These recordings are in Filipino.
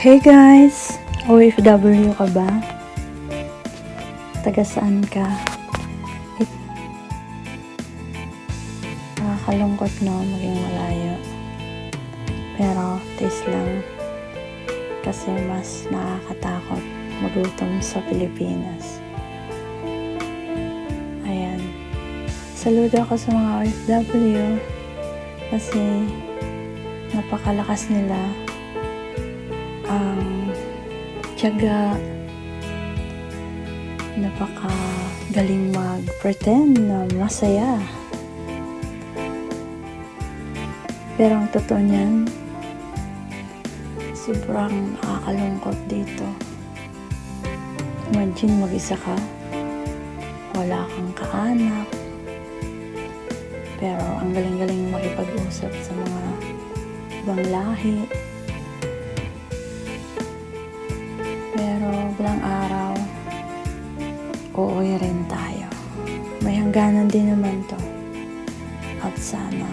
Hey guys! OFW ka ba? Taga saan ka? Nakakalungkot no, maging malayo. Pero taste lang. Kasi mas nakakatakot magutom sa Pilipinas. Ayan. Saludo ako sa mga OFW kasi napakalakas nila ang tiyaga, napakagaling mag-pretend na masaya. Pero ang totoo niyan, sobrang nakakalungkot dito. Imagine mag-isa ka, wala kang kaanak, pero ang galing-galing makipag-usap sa mga ibang lahi. Pero bilang araw, uuwi rin tayo. May hangganan din naman to. At sana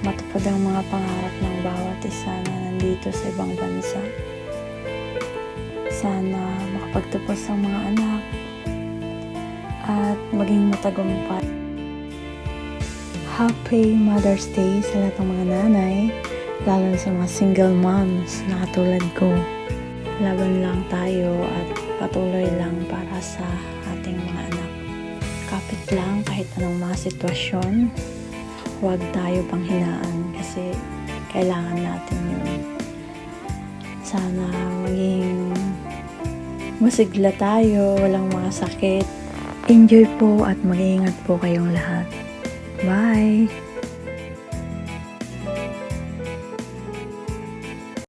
matupad ang mga pangarap ng bawat isa na nandito sa ibang bansa. Sana makapagtapos ang mga anak at maging matagumpay. Happy Mother's Day sa lahat ng mga nanay, lalo na sa mga single moms na katulad ko. Laban lang tayo at patuloy lang para sa ating mga anak. Kapit lang kahit anong mga sitwasyon. Huwag tayo panghinaan kasi kailangan natin yun. Sana maging masigla tayo, walang mga sakit. Enjoy po at mag-iingat po kayong lahat. Bye!